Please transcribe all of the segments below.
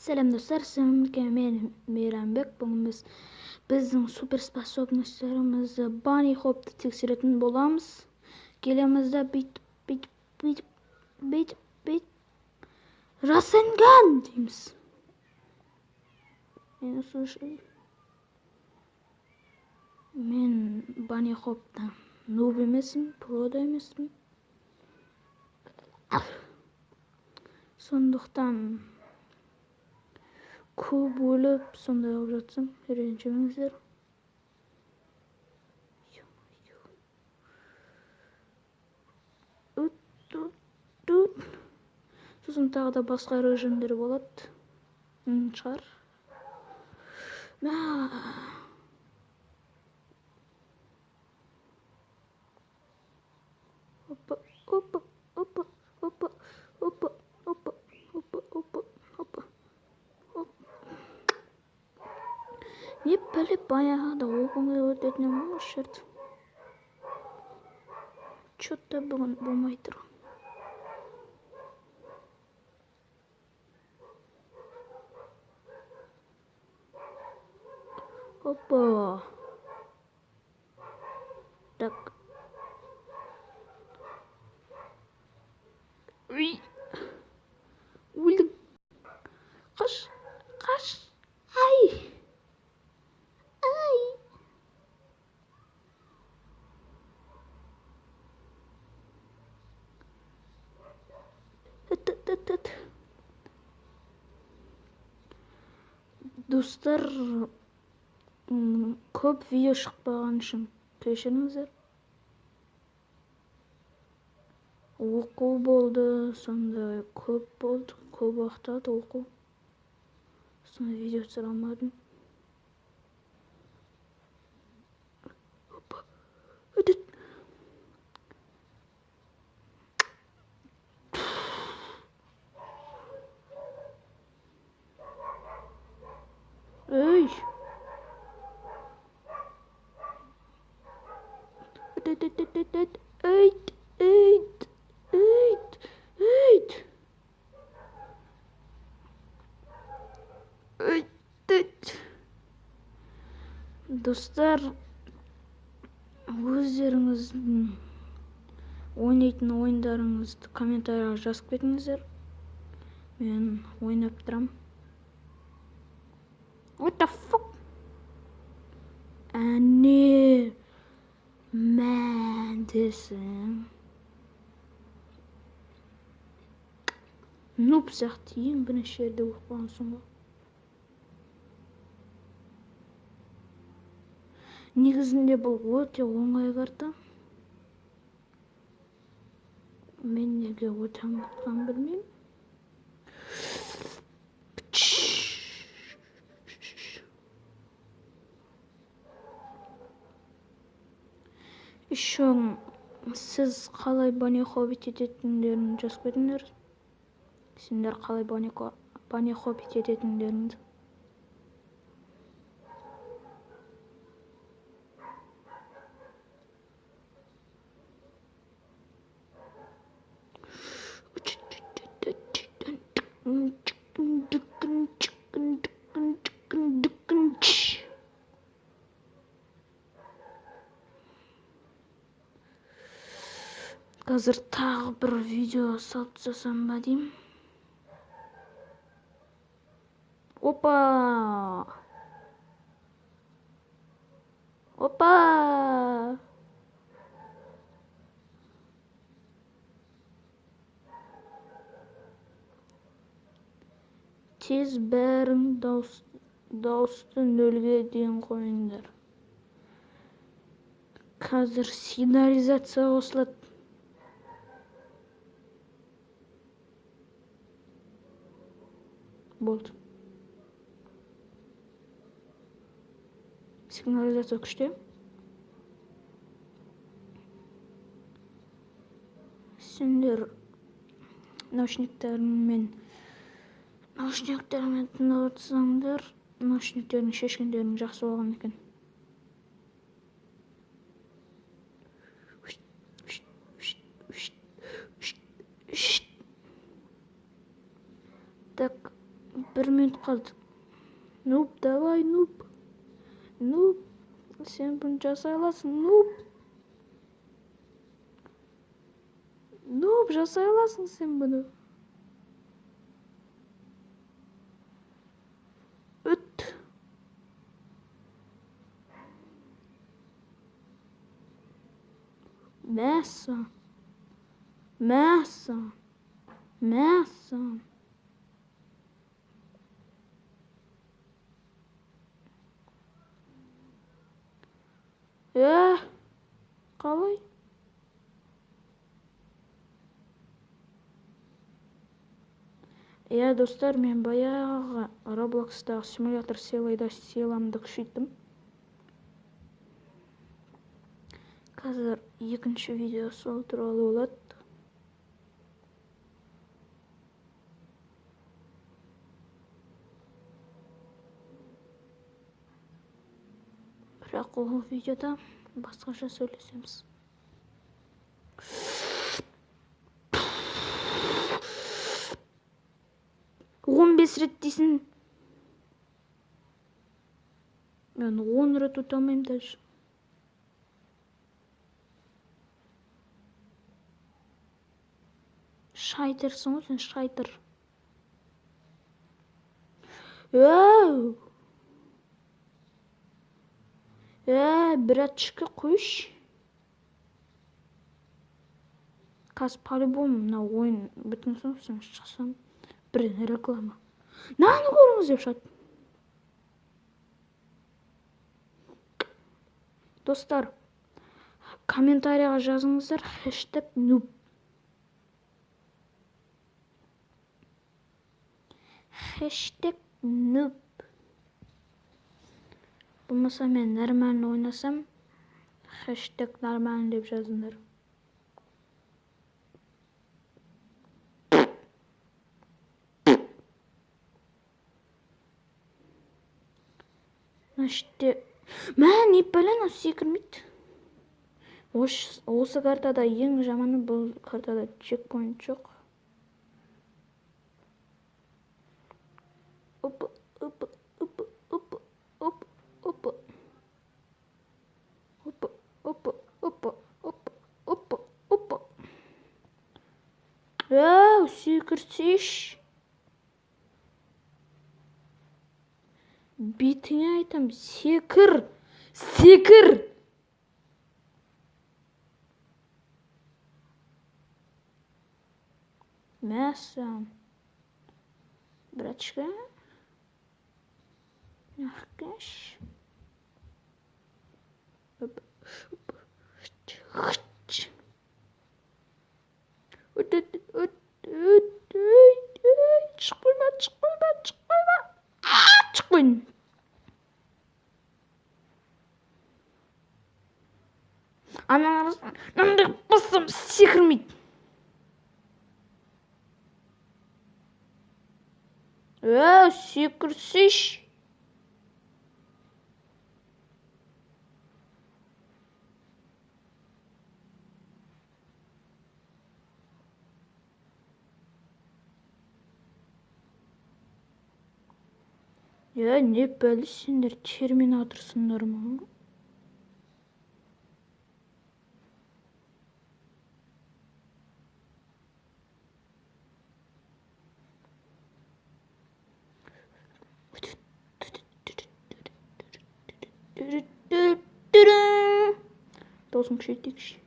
Selam dostlar, men Meyranbek. Bugün bizning super sposobностьlarimizni Bunny Hop'ta tekshiradigan bo'lamiz. Kelamizda bit Rasengan deymiz. Men Bunny Hop'ta noob emasman, pro da emasman. So'nduktan ko'p bo'lib sonday olib jatsam, rejimingizlar. So'zim tag'da boshqa rejimlar bo'ladi. Chiqar. Hoppa. Bilib bayağıda okumay o'tadigan shart. Cho'tta bugun bo'lmaydir. Hoppa. Tak. Öldüm. Kaç. Ay. Dostlar, ko'p video chiqmagan uchun kechiringizlar. O'quv bo'ldi, sonda ko'p bo'ldi, ko'p vaqt o'quv. Sonra video chiqarmadim. Ey. Dostlar, o'zlaringiz o'ynaydigan o'yinlaringizni kommentariyga yozib ketingizlar. Men o'ynab turaman. What the fuck? Anne man desem. Noob sahtiyim bir şeyde o'qigan so'ng. Негізінде бұл өте оңай карта. Мен неге өте ұмытқан білмеймін. Еще сіз қалай Bunny Hop ететіндерін жазып кетіңдер. Сендер қалай Bunny Hop ететіндеріңді. Қазір тағы бір видео салып жасасам ба деймін. Опа! Тез бәрің дауысты нөлге дейін қойыңдар. Қазір сигнализация қосылады. Болды. Сигнализация күшті. Сендер наушниктермен тыңдап отырсаңдар, наушниктердің шешкендерің жақсы болған екен. Так, 1 минут қалды. Нуб, давай, нуб. Нуб, сен бұны жасай аласың, нуб. Нуб, жасай аласың сен бұны. Үт. Мәсі. Мәсі. Мәсі. Қалай? Достар, мен баяғы Roblox'тағы симулятор сыйлайда сыйламды күшейттім. Қазір екінші видео сол туралы болады. Бірақ ол видеода басқаша сөйлесеміз. Он 15 рет дейсің. Мен 10 рет ұтамайым даже. Шайтерсың ғой сен, шайтер. Братчика, қойш. Қазір по-любому мына ойын бүтін соң шықсам бір реклама. Наны көріңіз деп шат. Достар, комментарияға жазыңыздар #noob. #noob. Болмаса мен нормально ойнасам #нормально деп жазыңдар. Мен не білін секірмейді. Осы картада ең жаманы, бұл картада чекпоинт жоқ. Опа. Секірсеш. Бетіңе айтам, секір. Мәсі. Братчика. Нахкаш. Шықпайын. Анаңыз, мындай бассам секірмейді. Секірсеш. Не бәлі сендер терминаторсыңдар ма? Даусын күшейтейікші.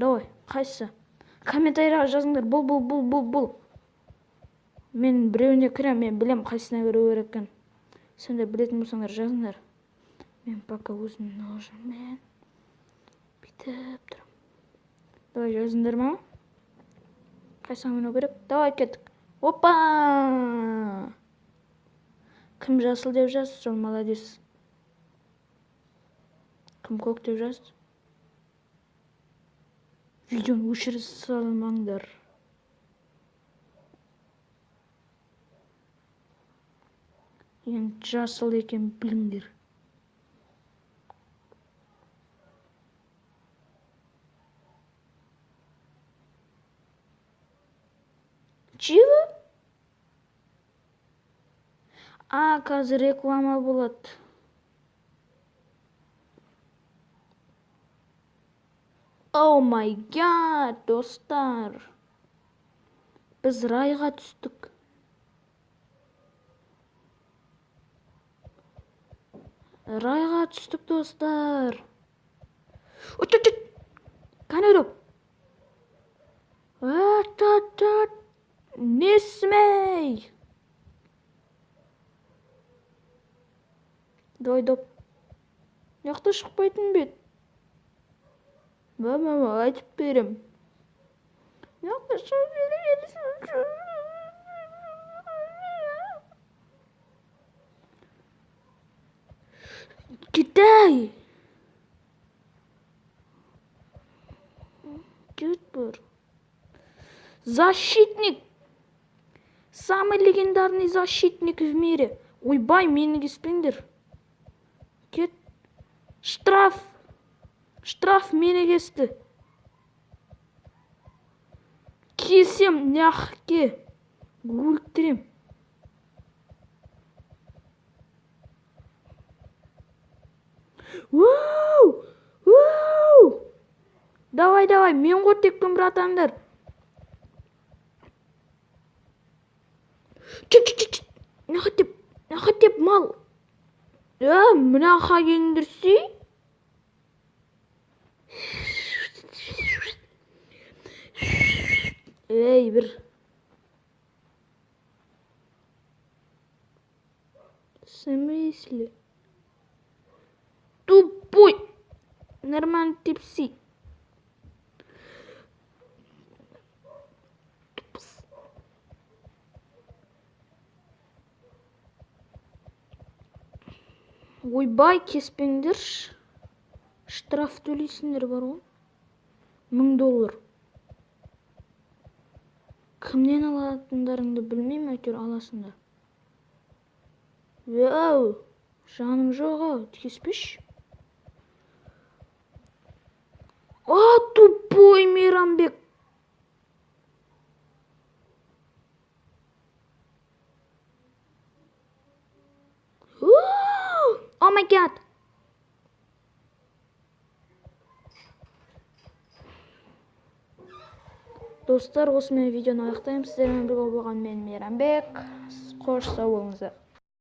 Давай, қайсы? Комментарияға жазыңдар. Бұл. Мен біреуіне кірем, мен білем қайсына кіру керек екен. Сендер білетін болсаңдар жазыңдар. Мен пока өзім ножымен бүйтіп тұрам. Давай жазыңдар ма? Қайсына кіру керек? Давай кеттік. Опа! Кім жасыл деп жаз, сол молодец. Кім көк деп жаз. Видеоны өшіріп салмаңдар. Енді жасыл екен біліңдер. Чего? Қазір реклама болады. О май гад, достар. Біз райға түстік. Райға түстік, достар. Ұт. Қане доп. Ат. Несмей. Давай доп. Яқты шықпайтын бет. Мама, айтып берем. Яқты шығып берем. Китай. Кет бар. Защитник. Самый легендарный защитник в мире. Ойбай, мені кеспеңдер. Кет. Штраф мені кесті. Кесем, няхке. Өлтірем. Давай, мен қоттекпін, братандар. Нақытеп, мал. Мына қағендірсей? Бір. Смысле? Тупой. Нормально типси. Ойбай, кеспеңдер. Штраф төлейсіңдер бар ғой. $1000. Кімнен алатындарыңды білмеймін, әйтеуір аласыңдар. Жаным жоға, кеспеш. Тупой Мейрамбек. О май гад. Достар, осымен видеоны аяқтаймын. Сіздермен бірге болған мен Мейрамбек. Қош сау болыңыздар.